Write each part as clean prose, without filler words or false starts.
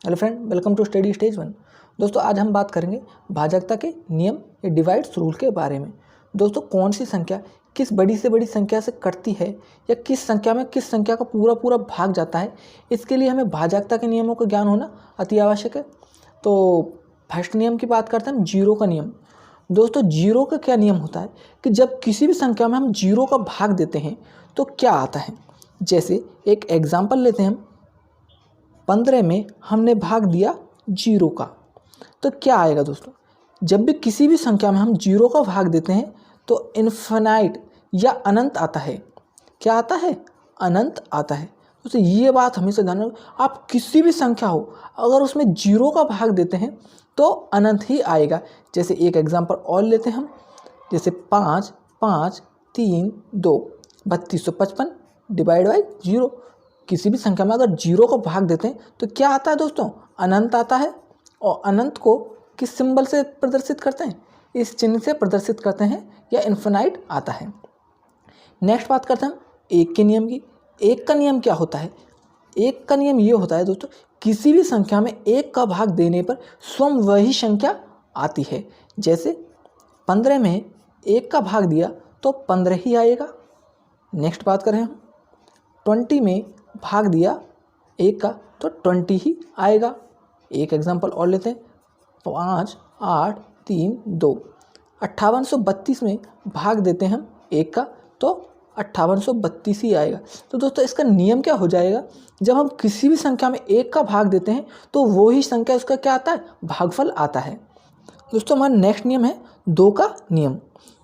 Hello friend, welcome to study stage 1। दोस्तों आज हम बात करेंगे भाजकता के नियम या डिवाइड्स रूल के बारे में। दोस्तों कौन सी संख्या किस बड़ी से बड़ी संख्या से कटती है या किस संख्या में किस संख्या का पूरा पूरा भाग जाता है, इसके लिए हमें भाजकता के नियमों का ज्ञान होना अति आवश्यक है। तो फर्स्ट नियम की बात करते हैं हम, जीरो का नियम। दोस्तों जीरो का क्या नियम होता है कि जब किसी भी संख्या में हम जीरो का भाग देते हैं तो क्या आता है। जैसे एक एग्जाम्पल लेते हैं हम, 15 में हमने भाग दिया जीरो का, तो क्या आएगा दोस्तों। जब भी किसी भी संख्या में हम जीरो का भाग देते हैं तो इन्फिनाइट या अनंत आता है। क्या आता है? अनंत आता है। दोस्तों ये बात हमेशा ध्यान रखो, आप किसी भी संख्या हो अगर उसमें जीरो का भाग देते हैं तो अनंत ही आएगा। जैसे एक एग्जांपल और लेते हैं हम, जैसे 5 5 3 2 3255 डिवाइड बाई जीरो। किसी भी संख्या में अगर जीरो का भाग देते हैं तो क्या आता है दोस्तों? अनंत आता है। और अनंत को किस सिंबल से प्रदर्शित करते हैं? इस चिन्ह से प्रदर्शित करते हैं या इन्फिनाइट आता है। नेक्स्ट बात करते हैं हम एक के नियम की। एक का नियम क्या होता है? एक का नियम ये होता है दोस्तों, किसी भी संख्या में एक का भाग देने पर स्वयं वही संख्या आती है। जैसे 15 में एक का भाग दिया तो 15 ही आएगा। नेक्स्ट बात करें हम, 20 में भाग दिया एक का तो 20 ही आएगा। एक एग्जांपल और लेते हैं, 5 8 3 2 5832 में भाग देते हैं हम एक का तो 5832 ही आएगा। तो दोस्तों इसका नियम क्या हो जाएगा, जब हम किसी भी संख्या में एक का भाग देते हैं तो वो ही संख्या उसका क्या आता है? भागफल आता है। दोस्तों हमारा नेक्स्ट नियम है दो का नियम।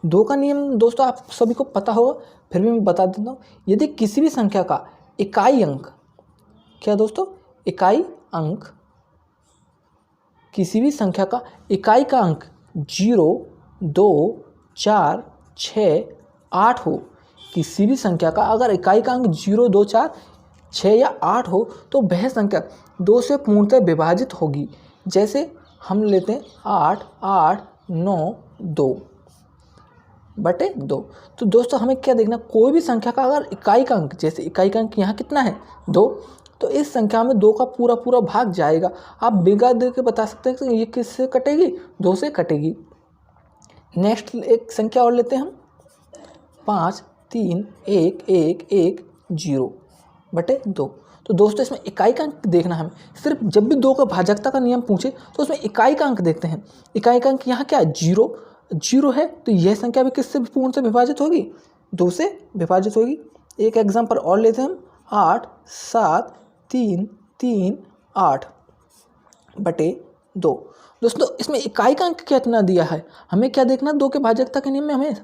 दो का नियम दोस्तों आप सभी को पता होगा, फिर भी मैं बता देता हूँ। यदि किसी भी संख्या का इकाई अंक, क्या दोस्तों? इकाई अंक, किसी भी संख्या का इकाई का अंक 0 2 4 6 8 हो, किसी भी संख्या का अगर इकाई का अंक 0 2 4 6 या 8 हो तो वह संख्या 2 से पूर्णतः विभाजित होगी। जैसे हम लेते हैं 8 8 9 2 बटे 2। तो दोस्तों हमें क्या देखना, कोई भी संख्या का अगर इकाई का अंक, जैसे इकाई का अंक यहाँ कितना है 2, तो इस संख्या में 2 का पूरा पूरा भाग जाएगा। आप बिगा दे के बता सकते हैं कि ये किससे कटेगी? 2 से कटेगी। नेक्स्ट एक संख्या और लेते हैं हम, 5 3 1 1 1 0 बटे 2। तो दोस्तों इसमें इकाई का अंक देखना है हमें। सिर्फ जब भी 2 का भाजकता का नियम पूछे तो उसमें इकाई का अंक देखते हैं। इकाई का अंक यहाँ क्या है? 0 है, तो यह संख्या भी किससे पूर्ण से विभाजित होगी? 2 से विभाजित होगी। एक एग्जांपल और लेते हैं हम, 8 7 3 3 8 बटे 2। दोस्तों इसमें इकाई का अंक कितना दिया है, हमें क्या देखना? 2 के भाजकता के नियम में हमें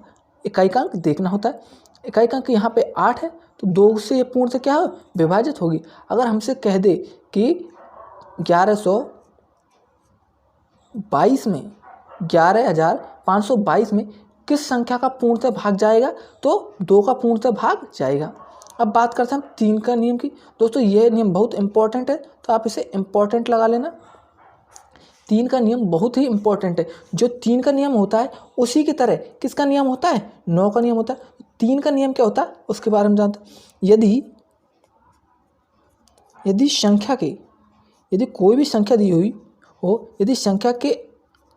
इकाई का अंक देखना होता है। इकाई का अंक यहाँ पे 8 है, तो 2 से पूर्ण से क्या हो? विभाजित होगी। अगर हमसे कह दे कि 1122 में 11522 में किस संख्या का पूर्णतः भाग जाएगा, तो 2 का पूर्णतः भाग जाएगा। अब बात करते हैं हम 3 का नियम की। दोस्तों यह नियम बहुत इंपॉर्टेंट है, तो आप इसे इंपॉर्टेंट लगा लेना। 3 का नियम बहुत ही इंपॉर्टेंट है। जो 3 का नियम होता है उसी की तरह किसका नियम होता है? 9 का नियम होता है। 3 का नियम क्या होता है उसके बारे में जानते हैं। यदि कोई भी संख्या दी हुई हो, यदि संख्या के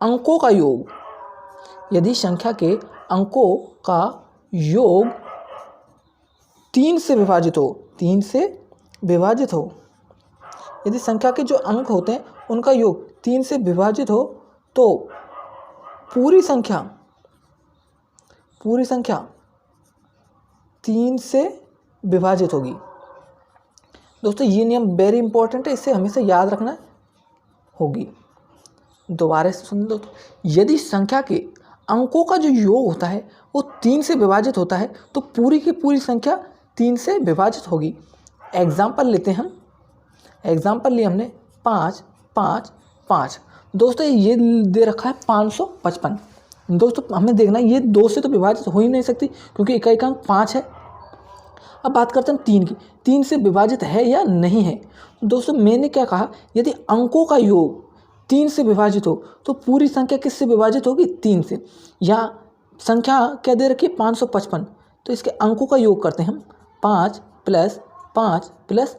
अंकों का योग, यदि संख्या के अंकों का योग 3 से विभाजित हो, 3 से विभाजित हो, यदि संख्या के जो अंक होते हैं उनका योग 3 से विभाजित हो तो पूरी संख्या 3 से विभाजित होगी। दोस्तों ये नियम वेरी इंपॉर्टेंट है, इसे हमेशा याद रखना होगी। दोबारा से सुन लो, यदि संख्या के अंकों का जो योग होता है वो 3 से विभाजित होता है तो पूरी की पूरी संख्या 3 से विभाजित होगी। एग्जाम्पल लेते हैं हम, एग्जाम्पल लिए हमने 5 5 5। दोस्तों ये दे रखा है 555। दोस्तों हमें देखना है ये 2 से तो विभाजित हो ही नहीं सकती क्योंकि इकाई का अंक 5 है। अब बात करते हैं 3 की, 3 से विभाजित है या नहीं है। दोस्तों मैंने क्या कहा, यदि अंकों का योग 3 से विभाजित हो तो पूरी संख्या किससे विभाजित होगी? 3 से। यहाँ संख्या क्या दे रखी है? 555। तो इसके अंकों का योग करते हैं हम, 5 + 5 +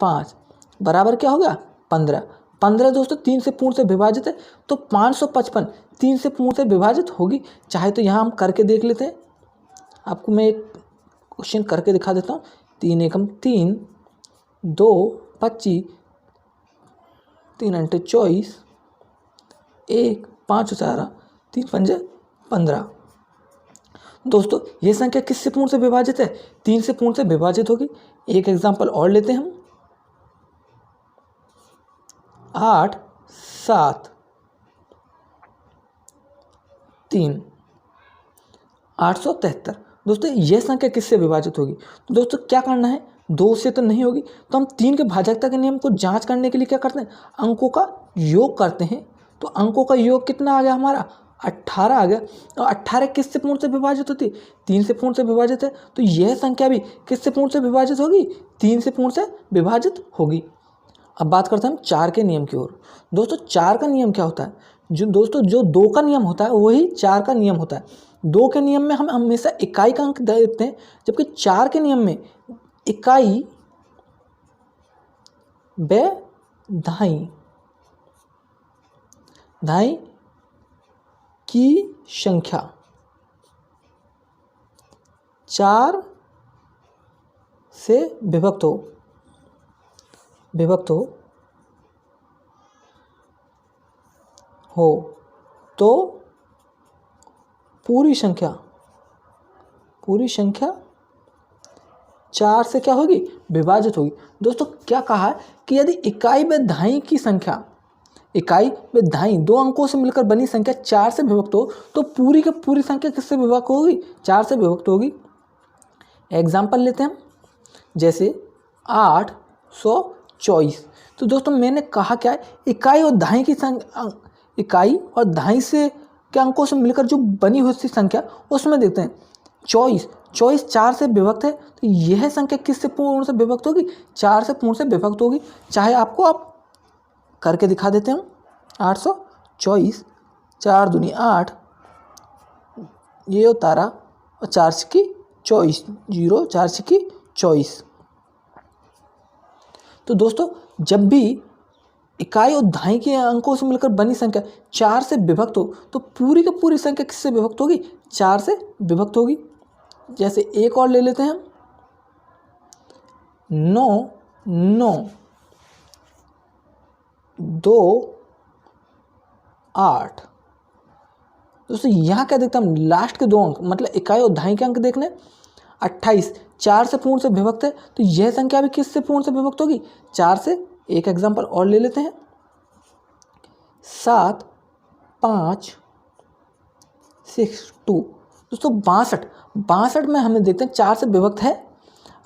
5 बराबर क्या हो गया? 15। 15 दोस्तों 3 से पूर्ण से विभाजित है, तो 555 3 से पूर्ण से विभाजित होगी। चाहे तो यहाँ हम करके देख लेते हैं, आपको मैं एक क्वेश्चन करके दिखा देता हूँ। 3 एकम 3, 2 25, 3 अंटे 24, 1 5 4, 3 पंजे 15। दोस्तों ये संख्या किससे पूर्ण से विभाजित है? 3 से पूर्ण से विभाजित होगी। एक एग्जाम्पल और लेते हैं हम। 8 7 3 873। दोस्तों यह संख्या किससे विभाजित होगी? तो दोस्तों क्या करना है, 2 से तो नहीं होगी, तो हम 3 के भाजकता के नियम को जांच करने के लिए क्या करते हैं, अंकों का योग करते हैं। तो अंकों का योग कितना आ गया हमारा, 18 आ गया। और 18 किससे पूर्ण से विभाजित होती है? 3 से पूर्ण से विभाजित है, तो यह संख्या भी किससे पूर्ण से विभाजित होगी? 3 से पूर्ण से विभाजित होगी। अब बात करते हैं हम 4 के नियम की ओर। दोस्तों 4 का नियम क्या होता है? जो 2 का नियम होता है वही 4 का नियम होता है। 2 के नियम में हम हमेशा इकाई का अंक देते हैं, जबकि 4 के नियम में इकाई व दहाई की संख्या 4 से विभक्त हो तो पूरी संख्या 4 से क्या होगी, विभाजित होगी। दोस्तों क्या कहा है कि यदि इकाई व दहाई की संख्या, इकाई व दहाई 2 अंकों से मिलकर बनी संख्या 4 से विभक्त हो तो पूरी की पूरी संख्या किससे विभक्त होगी, 4 से विभक्त होगी। एग्जाम्पल लेते हैं हम, जैसे 824। तो दोस्तों मैंने कहा क्या है, इकाई और दहाई की संख्या, इकाई और दहाई से के अंकों से मिलकर जो बनी हुई संख्या उसमें देखते हैं 24 4 से विभक्त है, तो यह संख्या किससे पूर्ण से विभक्त होगी, 4 से पूर्ण से विभक्त होगी। चाहे आपको आप करके दिखा देते हैं। 824 4 दूनी 8, ये उतारा और 4 की 24, 0 4 की 24। तो दोस्तों जब भी इकाई और दहाई के अंकों से मिलकर बनी संख्या 4 से विभक्त हो तो पूरी की पूरी संख्या किससे विभक्त होगी, 4 से विभक्त होगी। जैसे एक और ले लेते हैं हम, 9 2 8। दोस्तों यहाँ क्या देखते हैं हम, लास्ट के 2 अंक मतलब इकाई और दहाई के अंक देखने। 28 4 से पूर्ण से विभक्त है, तो यह संख्या भी किससे पूर्ण से विभक्त होगी, 4 से। एक एग्जांपल और ले लेते हैं, 7 5 6 2। दोस्तों 62 में हमें देखते हैं 4 से विभक्त है।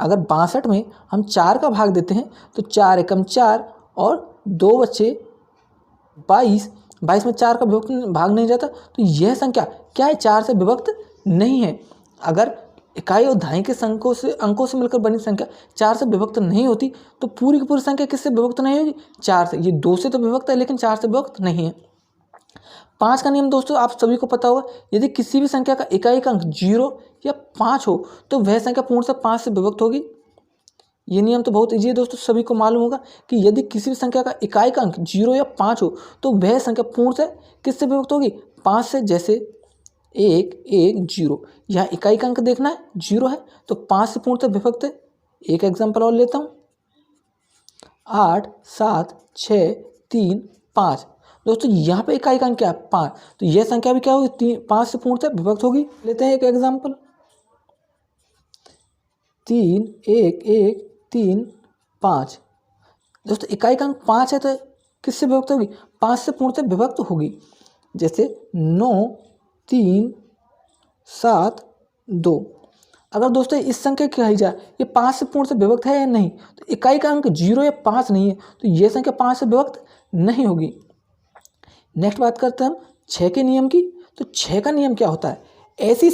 अगर 62 में हम 4 का भाग देते हैं तो 4 एकम 4 और 2 बच्चे 22 में 4 का भाग नहीं जाता, तो यह संख्या क्या है, 4 से विभक्त नहीं है। अगर इकाई और दहाई के अंकों से मिलकर बनी संख्या 4 से विभक्त नहीं होती तो पूरी की पूरी संख्या किससे विभक्त नहीं होगी, 4 से। ये 2 से तो विभक्त है लेकिन 4 से विभक्त नहीं है। 5 का नियम दोस्तों आप सभी को पता होगा, यदि किसी भी संख्या का इकाई का अंक 0 या 5 हो तो वह संख्या पूर्ण से 5 से विभक्त होगी। ये नियम तो बहुत ईजी है दोस्तों, सभी को मालूम होगा कि यदि किसी भी संख्या का इकाई का अंक 0 या 5 हो तो वह संख्या पूर्ण से किससे विभक्त होगी, 5 से। जैसे 1 1 0, यहाँ इकाई का अंक देखना है 0 है तो 5 से पूर्ण से विभक्त है। एक एग्जाम्पल और लेता हूँ, 8 7 6 3 5। दोस्तों यहाँ पे इकाई का अंक क्या है, 5, तो यह संख्या भी क्या होगी, 5 से पूर्ण से विभक्त होगी। लेते हैं एक एग्जाम्पल, 3 1 1 3 5। दोस्तों इकाई का अंक 5 है तो किससे विभक्त होगी, 5 से पूर्ण से विभक्त होगी। जैसे 9 3 7 2। अगर दोस्तों इस संख्या कही जाए ये 5 से पूर्ण से विभक्त है या नहीं, तो इकाई का अंक 0 या 5 नहीं है तो यह संख्या 5 से विभक्त नहीं होगी। नेक्स्ट बात करते हैं हम 6 के नियम की। तो 6 का नियम क्या होता है, ऐसी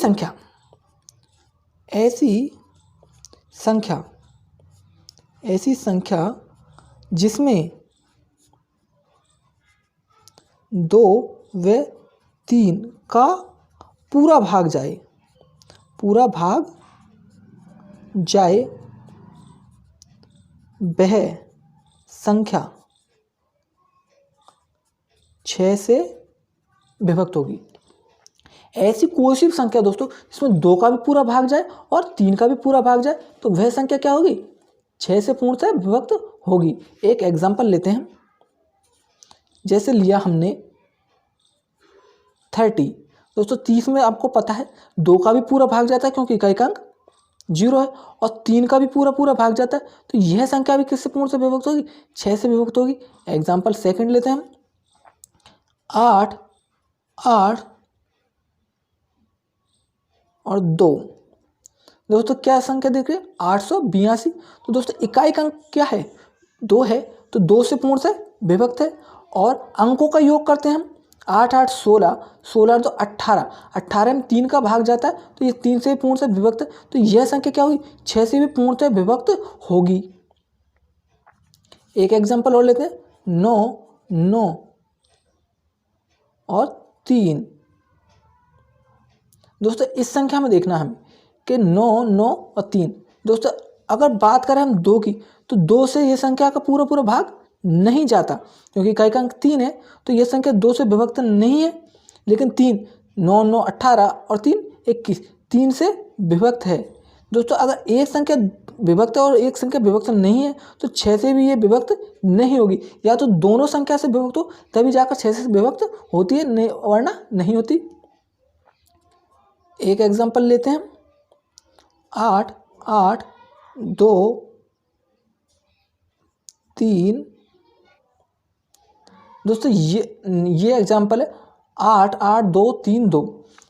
संख्या जिसमें 2 व 3 का पूरा भाग जाए वह संख्या 6 से विभक्त होगी। ऐसी कोई सी भी संख्या दोस्तों जिसमें 2 का भी पूरा भाग जाए और 3 का भी पूरा भाग जाए तो वह संख्या क्या होगी, 6 से पूर्णतः विभक्त होगी। एक एग्जाम्पल लेते हैं, जैसे लिया हमने 30। दोस्तों 30 में आपको पता है 2 का भी पूरा भाग जाता है क्योंकि इकाई अंक 0 है, और 3 का भी पूरा भाग जाता है, तो यह संख्या भी किससे पूर्ण से विभक्त होगी, 6 से विभक्त होगी। एग्जाम्पल सेकंड लेते हैं हम, 8 और 2। दोस्तों क्या संख्या देख रहे हैं, 882। तो दोस्तों इकाई अंक क्या है, 2 है, तो 2 से पूर्ण से विभक्त है। और अंकों का योग करते हैं हम, 8 8 16, 16 तो 18, 18 में 3 का भाग जाता है, तो ये 3 से भी पूर्ण से विभक्त है, तो यह संख्या क्या होगी, 6 से भी पूर्ण से विभक्त होगी। एक एग्जाम्पल और लेते हैं, 9 9 और 3। दोस्तों इस संख्या में देखना हमें कि 9 9 और 3। दोस्तों अगर बात करें हम 2 की, तो 2 से यह संख्या का पूरा भाग नहीं जाता क्योंकि इकाई का अंक 3 है, तो यह संख्या 2 से विभक्त नहीं है। लेकिन 3 9 9 18 और 3 21, 3 से विभक्त है। दोस्तों अगर एक संख्या विभक्त है और एक संख्या विभक्त नहीं है तो 6 से भी ये विभक्त नहीं होगी, या तो दोनों संख्या से विभक्त हो तभी जाकर 6 से विभक्त होती है, वरना नहीं होती। एक एग्जाम्पल लेते हैं, 8 8 2 3। दोस्तों ये एग्जाम्पल है 8 8 2 3 2।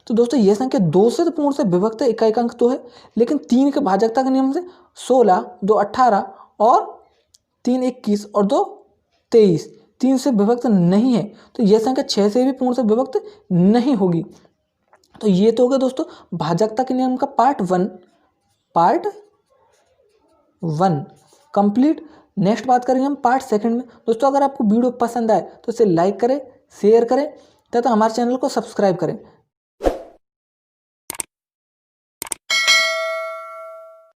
तो दोस्तों ये संख्या 2 से तो पूर्ण से विभक्त है, इकाई अंक तो है, लेकिन 3 के भाजकता के नियम से 16 2 18 और 3 21 और 2 23, 3 से विभक्त नहीं है, तो यह संख्या 6 से भी पूर्ण से विभक्त नहीं होगी। तो ये तो हो गया दोस्तों भाजकता के नियम का पार्ट 1 कंप्लीट। नेक्स्ट बात करेंगे हम पार्ट 2 में। दोस्तों अगर आपको वीडियो पसंद आए तो इसे लाइक करें, शेयर करें तथा हमारे चैनल को सब्सक्राइब करें।